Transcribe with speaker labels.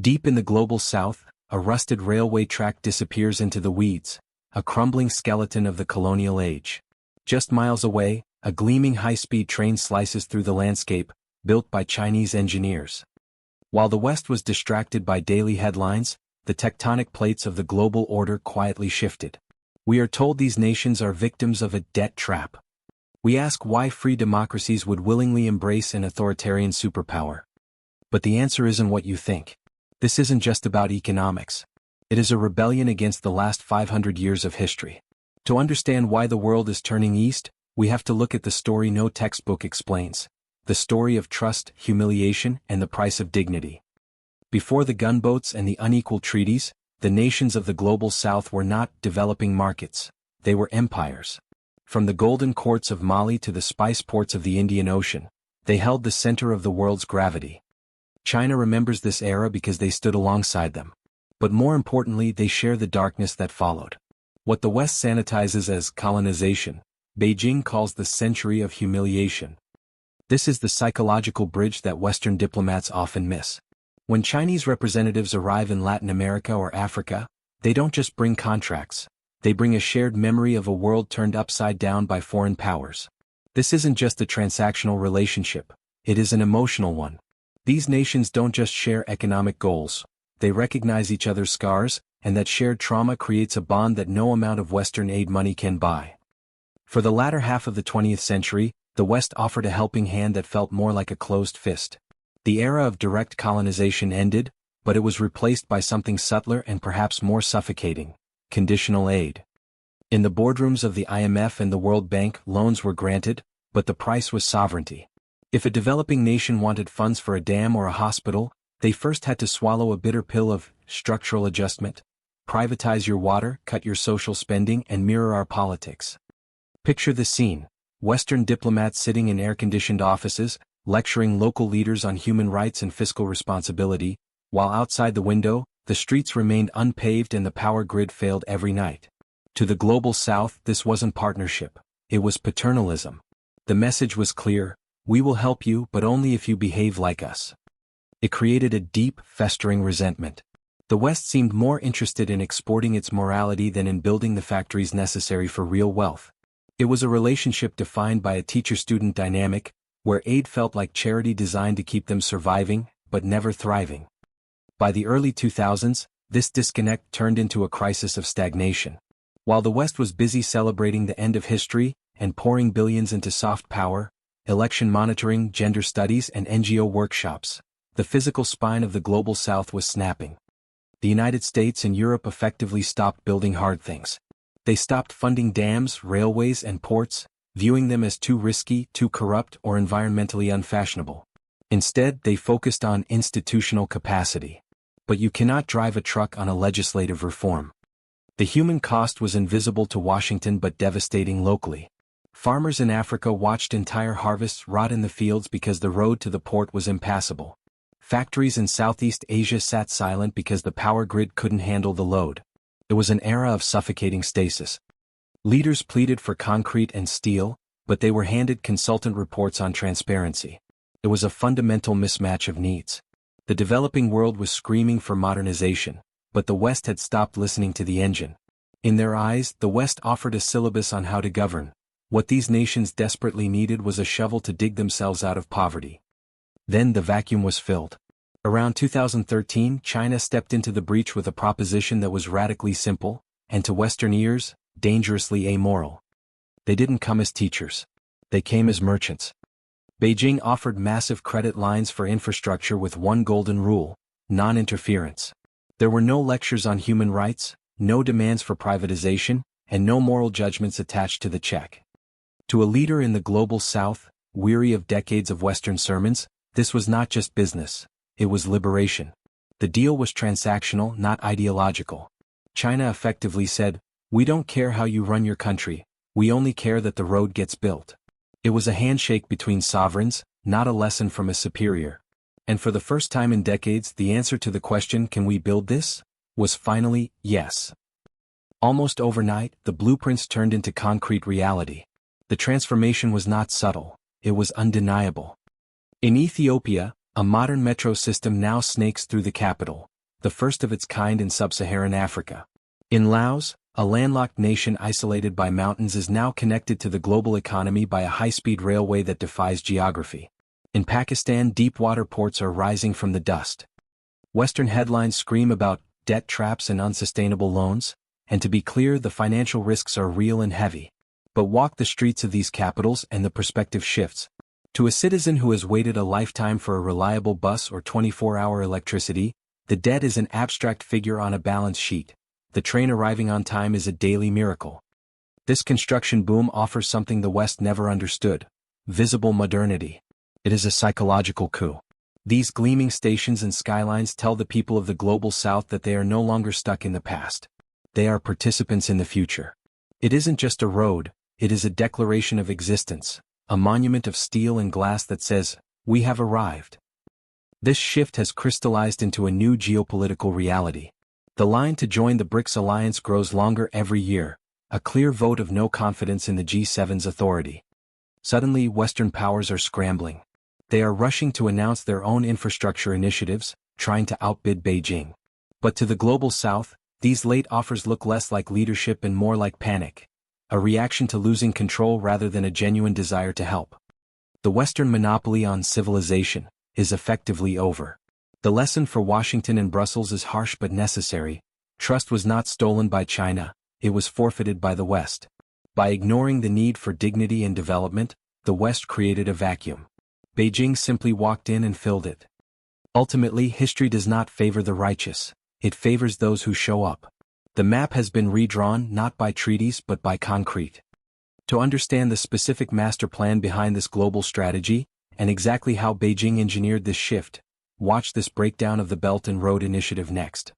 Speaker 1: Deep in the global south, a rusted railway track disappears into the weeds, a crumbling skeleton of the colonial age. Just miles away, a gleaming high-speed train slices through the landscape, built by Chinese engineers. While the West was distracted by daily headlines, the tectonic plates of the global order quietly shifted. We are told these nations are victims of a debt trap. We ask why free democracies would willingly embrace an authoritarian superpower. But the answer isn't what you think. This isn't just about economics. It is a rebellion against the last 500 years of history. To understand why the world is turning east, we have to look at the story no textbook explains. The story of trust, humiliation, and the price of dignity. Before the gunboats and the unequal treaties, the nations of the global south were not developing markets. They were empires. From the golden courts of Mali to the spice ports of the Indian Ocean, they held the center of the world's gravity. China remembers this era because they stood alongside them. But more importantly, they share the darkness that followed. What the West sanitizes as colonization, Beijing calls the century of humiliation. This is the psychological bridge that Western diplomats often miss. When Chinese representatives arrive in Latin America or Africa, they don't just bring contracts. They bring a shared memory of a world turned upside down by foreign powers. This isn't just a transactional relationship. It is an emotional one. These nations don't just share economic goals. They recognize each other's scars, and that shared trauma creates a bond that no amount of Western aid money can buy. For the latter half of the 20th century, the West offered a helping hand that felt more like a closed fist. The era of direct colonization ended, but it was replaced by something subtler and perhaps more suffocating: conditional aid. In the boardrooms of the IMF and the World Bank, loans were granted, but the price was sovereignty. If a developing nation wanted funds for a dam or a hospital, they first had to swallow a bitter pill of structural adjustment. Privatize your water, cut your social spending, and mirror our politics. Picture the scene: Western diplomats sitting in air-conditioned offices, lecturing local leaders on human rights and fiscal responsibility, while outside the window, the streets remained unpaved and the power grid failed every night. To the global south, this wasn't partnership. It was paternalism. The message was clear: we will help you, but only if you behave like us. It created a deep, festering resentment. The West seemed more interested in exporting its morality than in building the factories necessary for real wealth. It was a relationship defined by a teacher-student dynamic, where aid felt like charity designed to keep them surviving, but never thriving. By the early 2000s, this disconnect turned into a crisis of stagnation. While the West was busy celebrating the end of history and pouring billions into soft power, election monitoring, gender studies, and NGO workshops, the physical spine of the global south was snapping. The United States and Europe effectively stopped building hard things. They stopped funding dams, railways, and ports, viewing them as too risky, too corrupt, or environmentally unfashionable. Instead, they focused on institutional capacity. But you cannot drive a truck on a legislative reform. The human cost was invisible to Washington but devastating locally. Farmers in Africa watched entire harvests rot in the fields because the road to the port was impassable. Factories in Southeast Asia sat silent because the power grid couldn't handle the load. It was an era of suffocating stasis. Leaders pleaded for concrete and steel, but they were handed consultant reports on transparency. It was a fundamental mismatch of needs. The developing world was screaming for modernization, but the West had stopped listening to the engine. In their eyes, the West offered a syllabus on how to govern. What these nations desperately needed was a shovel to dig themselves out of poverty. Then the vacuum was filled. Around 2013, China stepped into the breach with a proposition that was radically simple, and to Western ears, dangerously amoral. They didn't come as teachers. They came as merchants. Beijing offered massive credit lines for infrastructure with one golden rule: non-interference. There were no lectures on human rights, no demands for privatization, and no moral judgments attached to the check. To a leader in the global south, weary of decades of Western sermons, this was not just business. It was liberation. The deal was transactional, not ideological. China effectively said, "We don't care how you run your country, we only care that the road gets built." It was a handshake between sovereigns, not a lesson from a superior. And for the first time in decades, the answer to the question, "Can we build this?" was finally, yes. Almost overnight, the blueprints turned into concrete reality. The transformation was not subtle, it was undeniable. In Ethiopia, A modern metro system now snakes through the capital, the first of its kind in sub-Saharan Africa. In Laos, a landlocked nation isolated by mountains is now connected to the global economy by a high-speed railway that defies geography. In Pakistan, deep-water ports are rising from the dust. Western headlines scream about debt traps and unsustainable loans, and to be clear, the financial risks are real and heavy. But walk the streets of these capitals and the perspective shifts. To a citizen who has waited a lifetime for a reliable bus or 24-hour electricity, the debt is an abstract figure on a balance sheet. The train arriving on time is a daily miracle. This construction boom offers something the West never understood: visible modernity. It is a psychological coup. These gleaming stations and skylines tell the people of the global South that they are no longer stuck in the past. They are participants in the future. It isn't just a road, it is a declaration of existence, a monument of steel and glass that says, "We have arrived." This shift has crystallized into a new geopolitical reality. The line to join the BRICS alliance grows longer every year, a clear vote of no confidence in the G7's authority. Suddenly, Western powers are scrambling. They are rushing to announce their own infrastructure initiatives, trying to outbid Beijing. But to the global South, these late offers look less like leadership and more like panic, a reaction to losing control rather than a genuine desire to help. The Western monopoly on civilization is effectively over. The lesson for Washington and Brussels is harsh but necessary. Trust was not stolen by China, it was forfeited by the West. By ignoring the need for dignity and development, the West created a vacuum. Beijing simply walked in and filled it. Ultimately, history does not favor the righteous, it favors those who show up. The map has been redrawn not by treaties but by concrete. To understand the specific master plan behind this global strategy, and exactly how Beijing engineered this shift, watch this breakdown of the Belt and Road Initiative next.